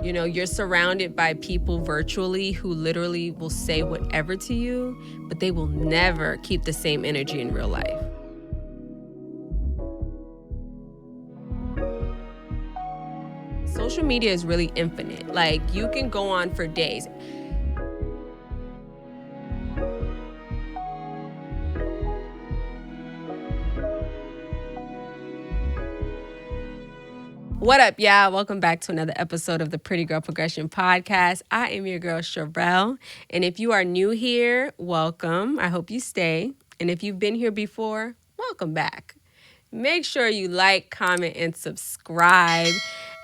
You're surrounded by people virtually who literally will say whatever to you, but they will never keep the same energy in real life. Social media is really infinite. Like, you can go on for days. What up, y'all? Welcome back to another episode of the Pretty Girl Progression Podcast. I am your girl, Sharrell. And if you are new here, welcome. I hope you stay. And if you've been here before, welcome back. Make sure you like, comment, and subscribe.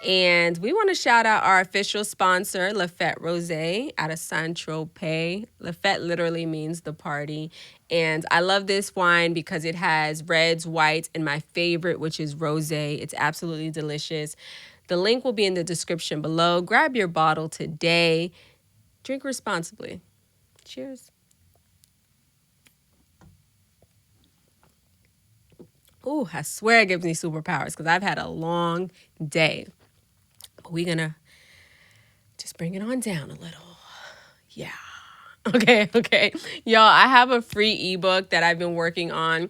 And we want to shout out our official sponsor, Lafette Rosé out of Saint-Tropez. Lafette literally means the party. And I love this wine because it has reds, whites, and my favorite, which is rosé. It's absolutely delicious. The link will be in the description below. Grab your bottle today. Drink responsibly. Cheers. Ooh, I swear it gives me superpowers because I've had a long day. But we're going to just bring it on down a little. Yeah. Okay. Y'all, I have a free ebook that I've been working on,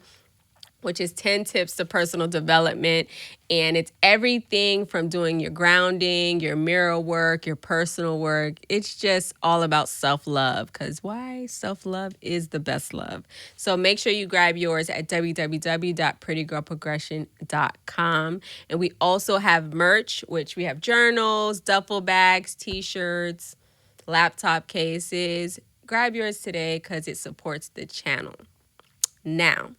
which is 10 tips to personal development. And it's everything from doing your grounding, your mirror work, your personal work. It's just all about self-love, because why? Self-love is the best love. So make sure you grab yours at www.prettygirlprogression.com. And we also have merch, which we have journals, duffel bags, t-shirts, laptop cases. Grab yours today because it supports the channel. Now,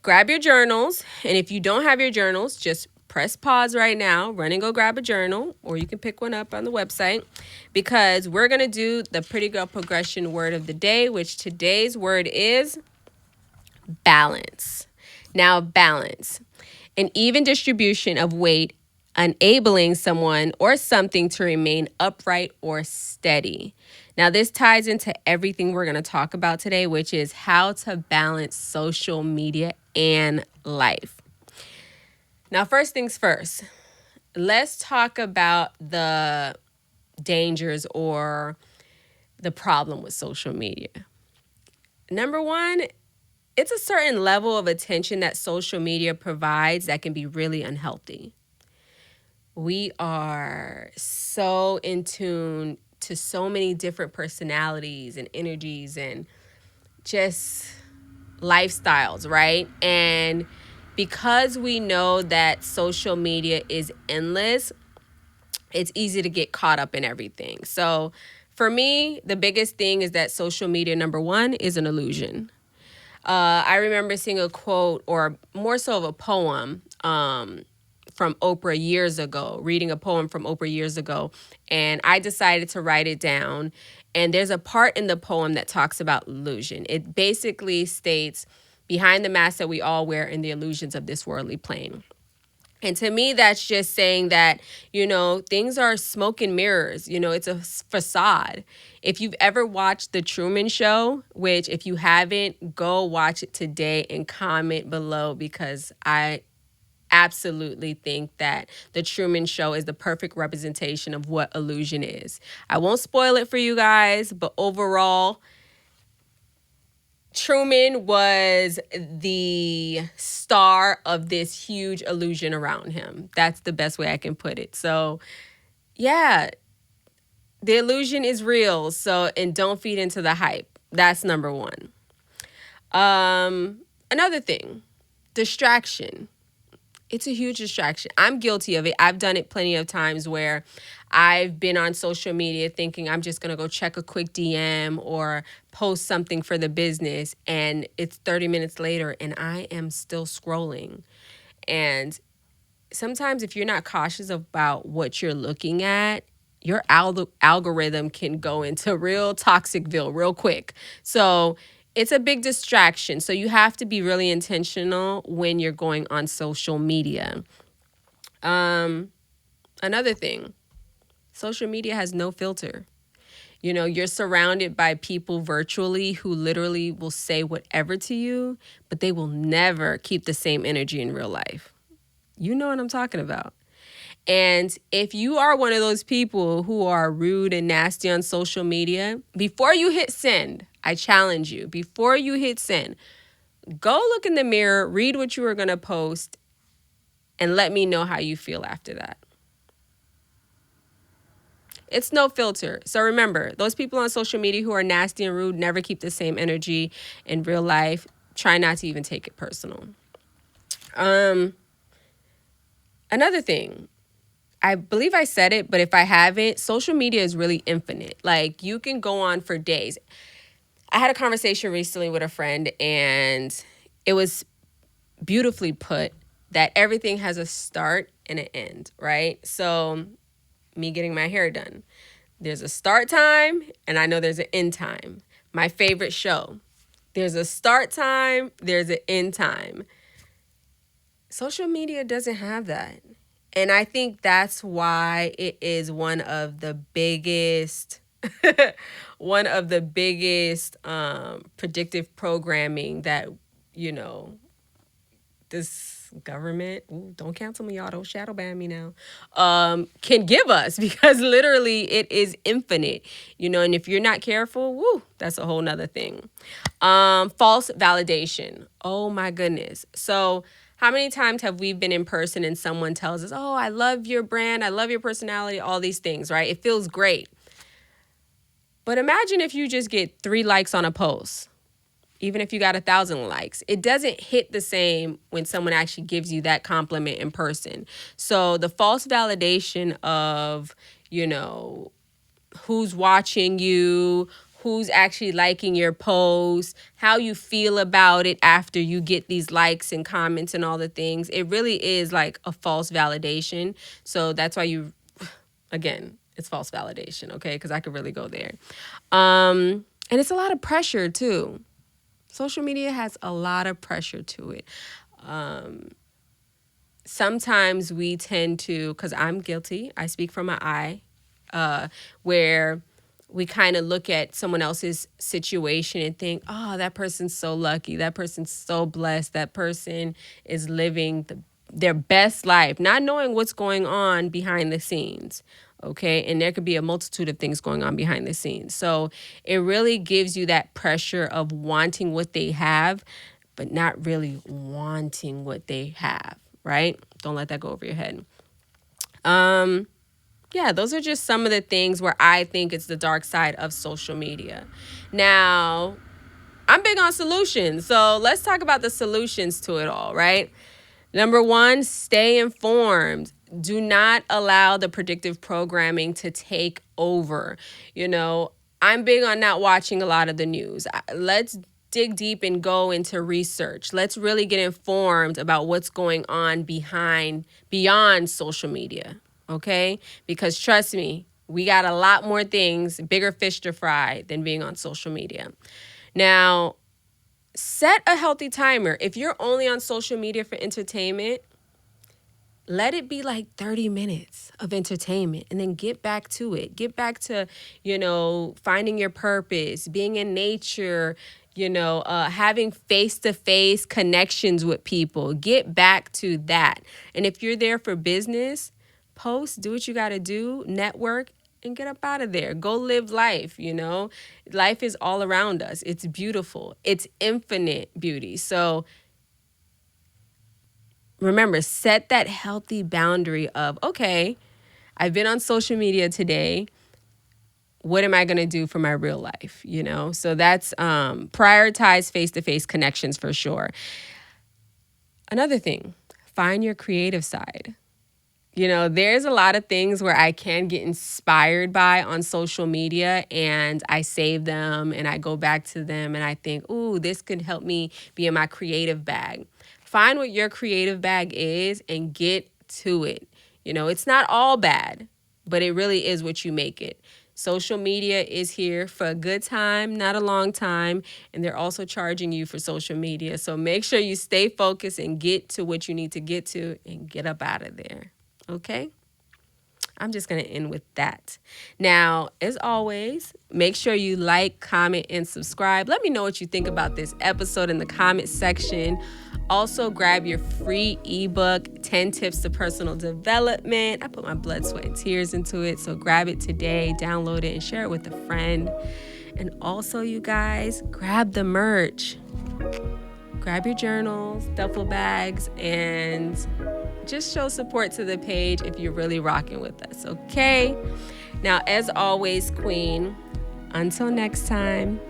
grab your journals, and if you don't have your journals, just press pause right now, run and go grab a journal, or you can pick one up on the website, because we're going to do the Pretty Girl Progression word of the day, which today's word is balance. Now, balance. An even distribution of weight, enabling someone or something to remain upright or steady. Now, this ties into everything we're going to talk about today, which is how to balance social media and life. Now, first things first, let's talk about the dangers or the problem with social media. Number one, it's a certain level of attention that social media provides that can be really unhealthy. We are so in tune to so many different personalities and energies and just lifestyles, right? And because we know that social media is endless, it's easy to get caught up in everything. So for me, the biggest thing is that social media, number one, is an illusion. I remember seeing a quote, or more so of a poem, from Oprah years ago, reading a poem from Oprah years ago, and I decided to write it down. And there's a part in the poem that talks about illusion. It basically states, behind the mask that we all wear in the illusions of this worldly plane. And to me, that's just saying that, things are smoke and mirrors. It's a facade. If you've ever watched The Truman Show, which if you haven't, go watch it today and comment below, because I absolutely think that The Truman Show is the perfect representation of what illusion is. I won't spoil it for you guys, but overall, Truman was the star of this huge illusion around him. That's the best way I can put it. So, yeah, the illusion is real. And don't feed into the hype. That's number one. Another thing, distraction. It's a huge distraction. I'm guilty of it. I've done it plenty of times where I've been on social media thinking I'm just going to go check a quick DM or post something for the business. And it's 30 minutes later and I am still scrolling. And sometimes if you're not cautious about what you're looking at, your algorithm can go into real toxicville real quick. So it's a big distraction. So you have to be really intentional when you're going on social media. Another thing, social media has no filter. You're surrounded by people virtually who literally will say whatever to you, but they will never keep the same energy in real life. You know what I'm talking about. And if you are one of those people who are rude and nasty on social media, before you hit send, I challenge you, before you hit send, go look in the mirror, read what you were going to post, and let me know how you feel after that. It's no filter. So remember, those people on social media who are nasty and rude never keep the same energy in real life. Try not to even take it personal. Another thing, I believe I said it, but if I haven't, social media is really infinite. Like, you can go on for days. I had a conversation recently with a friend, and it was beautifully put that everything has a start and an end, right? So, me getting my hair done, there's a start time, and I know there's an end time. My favorite show, there's a start time, there's an end time. Social media doesn't have that. And I think that's why it is one of the biggest predictive programming that, you know, this government, ooh, don't cancel me, y'all, don't shadow ban me now, can give us, because literally it is infinite, you know, and if you're not careful, woo, that's a whole nother thing. False validation. Oh my goodness. So how many times have we been in person and someone tells us, oh, I love your brand, I love your personality, all these things, right? It feels great. But imagine if you just get 3 likes on a post. Even if you got 1,000 likes, it doesn't hit the same when someone actually gives you that compliment in person. So the false validation of, you know, who's watching you, who's actually liking your post, how you feel about it after you get these likes and comments and all the things, it really is like a false validation. So that's why again, it's false validation, okay? Because I could really go there. And it's a lot of pressure too. Social media has a lot of pressure to it. Sometimes we tend to, because I'm guilty, I speak from my where we kind of look at someone else's situation and think, oh, that person's so lucky. That person's so blessed. That person is living their best life, not knowing what's going on behind the scenes. Okay. And there could be a multitude of things going on behind the scenes. So it really gives you that pressure of wanting what they have, but not really wanting what they have. Right. Don't let that go over your head. Yeah, those are just some of the things where I think it's the dark side of social media. Now, I'm big on solutions. So let's talk about the solutions to it all, right? Number 1, stay informed. Do not allow the predictive programming to take over. You know, I'm big on not watching a lot of the news. Let's dig deep and go into research. Let's really get informed about what's going on beyond social media, okay? Because trust me, we got a lot more things, bigger fish to fry than being on social media. Now, set a healthy timer. If you're only on social media for entertainment, let it be like 30 minutes of entertainment and then get back to it. Get back to, you know, finding your purpose, being in nature, you know, having face-to-face connections with people. Get back to that. And if you're there for business, post, do what you got to do, network, and get up out of there. Go live life, you know. Life is all around us. It's beautiful. It's infinite beauty. So remember, set that healthy boundary of, okay, I've been on social media today. What am I going to do for my real life? You know, so that's prioritize face-to-face connections for sure. Another thing, find your creative side. You know, there's a lot of things where I can get inspired by on social media, and I save them and I go back to them and I think, ooh, this could help me be in my creative bag. Find what your creative bag is and get to it. You know, it's not all bad, but it really is what you make it. Social media is here for a good time, not a long time, and they're also charging you for social media. So make sure you stay focused and get to what you need to get to and get up out of there. Okay? I'm just going to end with that. Now, as always, make sure you like, comment, and subscribe. Let me know what you think about this episode in the comment section. Also, grab your free ebook, 10 Tips to Personal Development. I put my blood, sweat, and tears into it. So grab it today, download it, and share it with a friend. And also, you guys, grab the merch. Grab your journals, duffel bags, and just show support to the page if you're really rocking with us, okay? Now, as always, Queen, until next time.